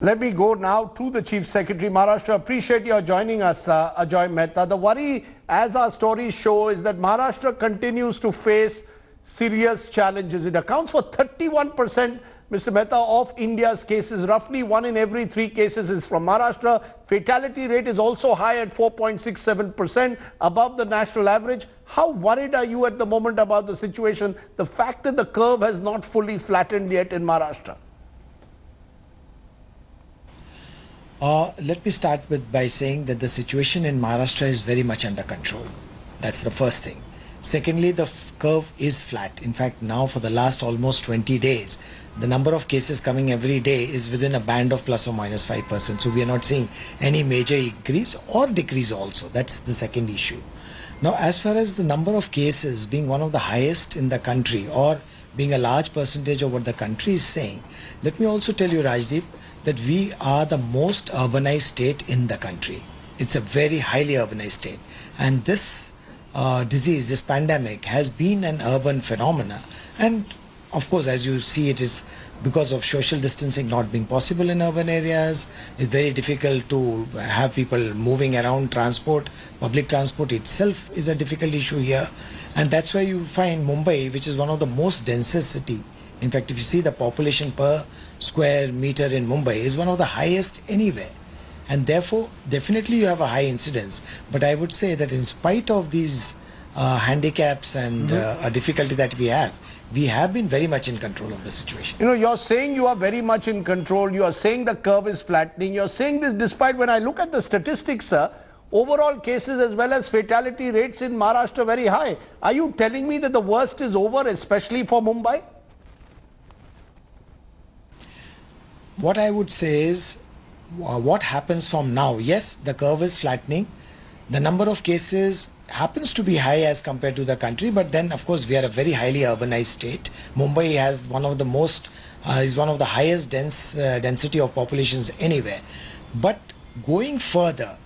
Let me go now to the Chief Secretary. Maharashtra, appreciate your joining us, Ajoy Mehta. The worry, as our stories show, is that Maharashtra continues to face serious challenges. It accounts for 31%, Mr. Mehta, of India's cases. Roughly 1 in every 3 cases is from Maharashtra. Fatality rate is also high at 4.67%, above the national average. How worried are you at the moment about the situation, the fact that the curve has not fully flattened yet in Maharashtra? Let me start by saying that the situation in Maharashtra is very much under control. That's the first thing. Secondly, the curve is flat. In fact, now for the last almost 20 days, the number of cases coming every day is within a band of plus or minus 5%. So we are not seeing any major increase or decrease also. That's the second issue. Now, as far as the number of cases being one of the highest in the country or being a large percentage of what the country is saying, let me also tell you, Rajdeep, that we are the most urbanized state in the country. It's a very highly urbanized state. And this disease, this pandemic, has been an urban phenomena. And of course, as you see, it is because of social distancing not being possible in urban areas. It's very difficult to have people moving around. Transport, public transport itself is a difficult issue here. And that's why you find Mumbai, which is one of the most densest city. In fact, if you see the population per square meter in Mumbai is one of the highest anywhere. And therefore, definitely you have a high incidence. But I would say that in spite of these handicaps and a difficulty that we have been very much in control of the situation. You know, you're saying you are very much in control. You are saying the curve is flattening. You're saying this despite, when I look at the statistics, sir, overall cases as well as fatality rates in Maharashtra very high. Are you telling me that the worst is over, especially for Mumbai? What I would say is, what happens from now? Yes, the curve is flattening. The number of cases happens to be high as compared to the country, but then of course we are a very highly urbanized state. Mumbai has one of the most, is one of the highest density of populations anywhere. But going further,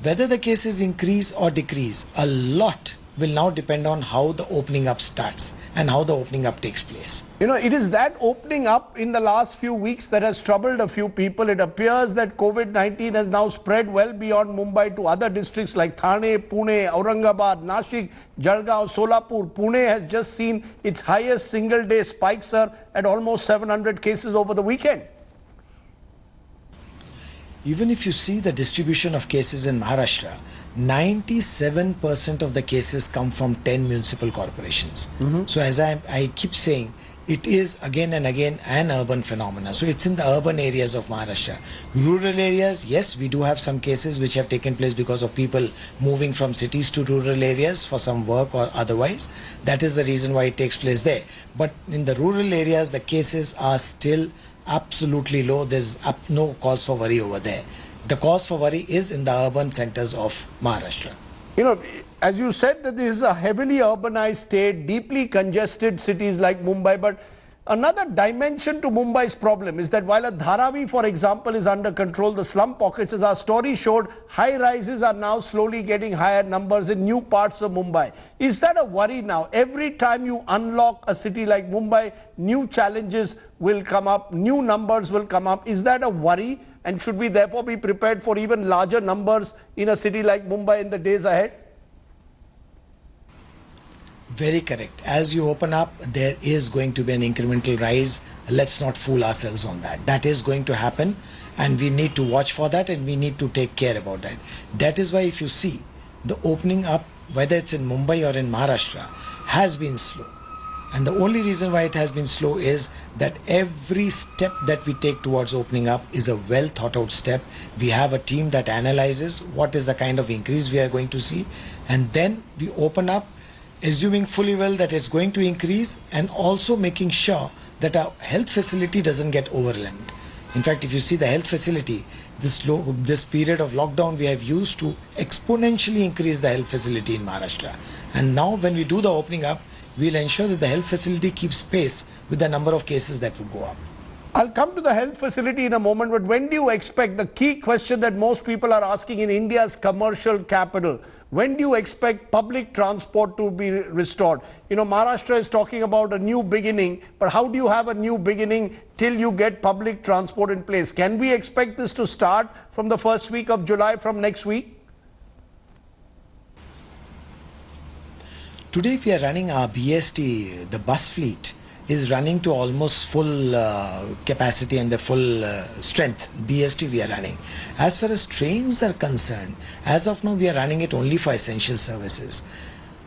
whether the cases increase or decrease, a lot will now depend on how the opening up starts and how the opening up takes place. You know, it is that opening up in the last few weeks that has troubled a few people. It appears that COVID-19 has now spread well beyond Mumbai to other districts like Thane, Pune, Aurangabad, Nashik, Jalgaon, Solapur. Pune has just seen its highest single day spike, sir, at almost 700 cases over the weekend. Even if you see the distribution of cases in Maharashtra, 97% of the cases come from 10 municipal corporations. So as I keep saying, it is again and again an urban phenomena. So it's in the urban areas of Maharashtra. Rural areas, yes, we do have some cases which have taken place because of people moving from cities to rural areas for some work or otherwise. That is the reason why it takes place there. But in the rural areas, the cases are still absolutely low. There's no cause for worry over there. The cause for worry is in the urban centers of Maharashtra. You know, as you said, that this is a heavily urbanized state, deeply congested cities like Mumbai. But another dimension to Mumbai's problem is that while a Dharavi, for example, is under control, the slum pockets, as our story showed, high rises are now slowly getting higher numbers in new parts of Mumbai. Is that a worry now? Every time you unlock a city like Mumbai, new challenges will come up, new numbers will come up. Is that a worry? And should we therefore be prepared for even larger numbers in a city like Mumbai in the days ahead? Very correct. As you open up, there is going to be an incremental rise. Let's not fool ourselves on that. That is going to happen, and we need to watch for that, and we need to take care about that. That is why if you see, the opening up, whether it's in Mumbai or in Maharashtra, has been slow. And the only reason why it has been slow is that every step that we take towards opening up is a well thought out step. We have a team that analyzes what is the kind of increase we are going to see, and then we open up, assuming fully well that it's going to increase, and also making sure that our health facility doesn't get overwhelmed. In fact, if you see the health facility, this period of lockdown we have used to exponentially increase the health facility in Maharashtra. And now when we do the opening up, we'll ensure that the health facility keeps pace with the number of cases that will go up. I'll come to the health facility in a moment, but when do you expect, the key question that most people are asking in India's commercial capital, when do you expect public transport to be restored? Maharashtra is talking about a new beginning, but how do you have a new beginning till you get public transport in place? Can we expect this to start from the first week of July, from next week? Today we are running our BST, the bus fleet is running to almost full capacity and the full strength. BST we are running. As far as trains are concerned, as of now we are running it only for essential services.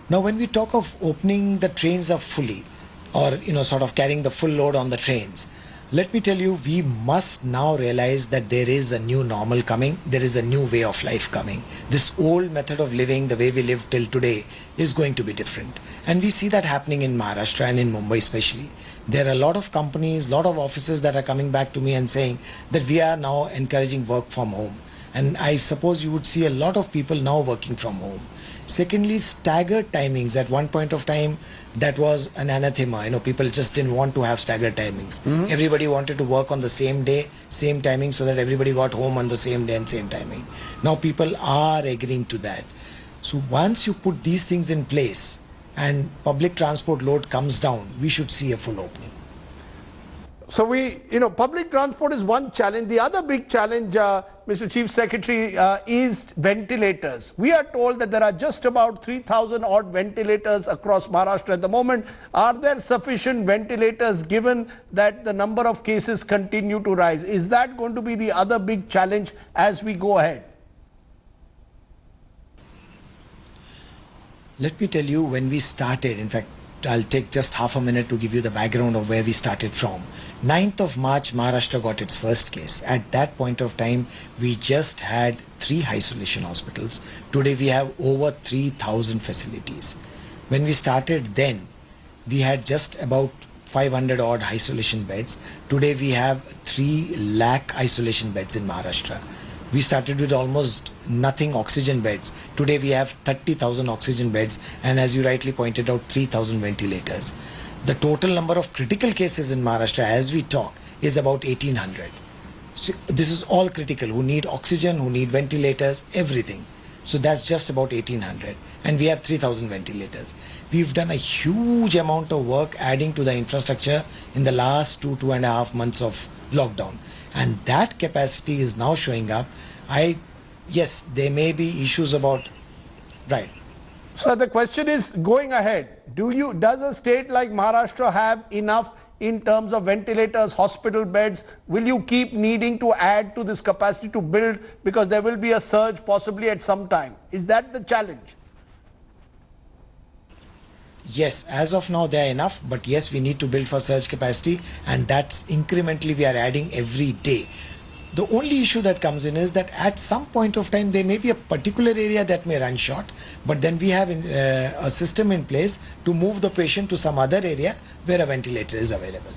Now when we talk of opening the trains up fully, or sort of carrying the full load on the trains, let me tell you, we must now realize that there is a new normal coming. There is a new way of life coming. This old method of living, the way we live till today, is going to be different. And we see that happening in Maharashtra and in Mumbai especially. There are a lot of companies, a lot of offices that are coming back to me and saying that we are now encouraging work from home. And I suppose you would see a lot of people now working from home. Secondly, staggered timings. At one point of time, that was an anathema. People just didn't want to have staggered timings. Everybody wanted to work on the same day, same timing, so that everybody got home on the same day and same timing. Now people are agreeing to that. So once you put these things in place and public transport load comes down, we should see a full opening. So public transport is one challenge. The other big challenge, Mr. Chief Secretary, is ventilators. We are told that there are just about 3,000 odd ventilators across Maharashtra at the moment. Are there sufficient ventilators given that the number of cases continue to rise? Is that going to be the other big challenge as we go ahead? Let me tell you, when we started, in fact, I'll take just half a minute to give you the background of where we started from. 9th of March, Maharashtra got its first case. At that point of time, we just had 3 isolation hospitals. Today we have over 3,000 facilities. When we started then, we had just about 500 odd isolation beds. Today we have 3 lakh isolation beds in Maharashtra. We started with almost nothing oxygen beds. Today we have 30,000 oxygen beds, and as you rightly pointed out, 3,000 ventilators. The total number of critical cases in Maharashtra as we talk is about 1,800. So this is all critical, who need oxygen, who need ventilators, everything. So that's just about 1,800, and we have 3,000 ventilators. We've done a huge amount of work adding to the infrastructure in the last 2.5 months of lockdown. And that capacity is now showing up. Yes, there may be issues about, right. So the question is, going ahead, does a state like Maharashtra have enough in terms of ventilators, hospital beds? Will you keep needing to add to this capacity to build, because there will be a surge possibly at some time? Is that the challenge? Yes, as of now they are enough, but yes, we need to build for surge capacity, and that's incrementally we are adding every day. The only issue that comes in is that at some point of time there may be a particular area that may run short, but then we have a system in place to move the patient to some other area where a ventilator is available.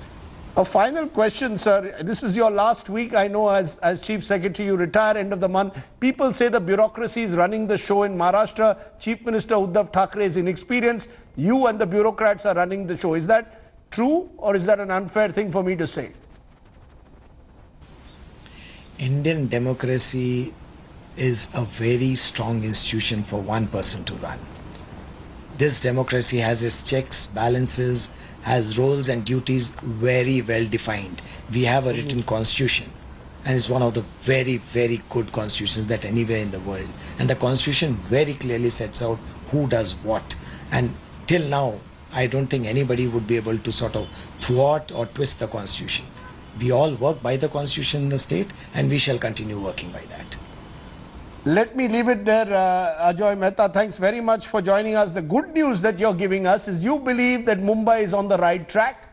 A final question, sir. This is your last week. I know as Chief Secretary you retire end of the month. People say the bureaucracy is running the show in Maharashtra. Chief Minister Uddhav Thackeray is inexperienced. You and the bureaucrats are running the show. Is that true, or is that an unfair thing for me to say? Indian democracy is a very strong institution for one person to run. This democracy has its checks, balances, has roles and duties very well defined. We have a written constitution, and it's one of the very, very good constitutions that anywhere in the world. And the constitution very clearly sets out who does what. And till now, I don't think anybody would be able to sort of thwart or twist the constitution. We all work by the constitution in the state, and we shall continue working by that. Let me leave it there, Ajoy Mehta. Thanks very much for joining us. The good news that you're giving us is you believe that Mumbai is on the right track,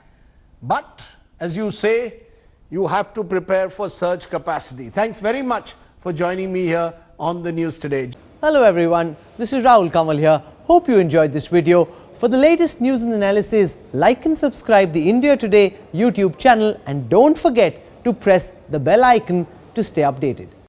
but as you say, you have to prepare for surge capacity. Thanks very much for joining me here on the news today. Hello everyone, this is Rahul Kamal here. Hope you enjoyed this video. For the latest news and analysis, like and subscribe the India Today YouTube channel, and don't forget to press the bell icon to stay updated.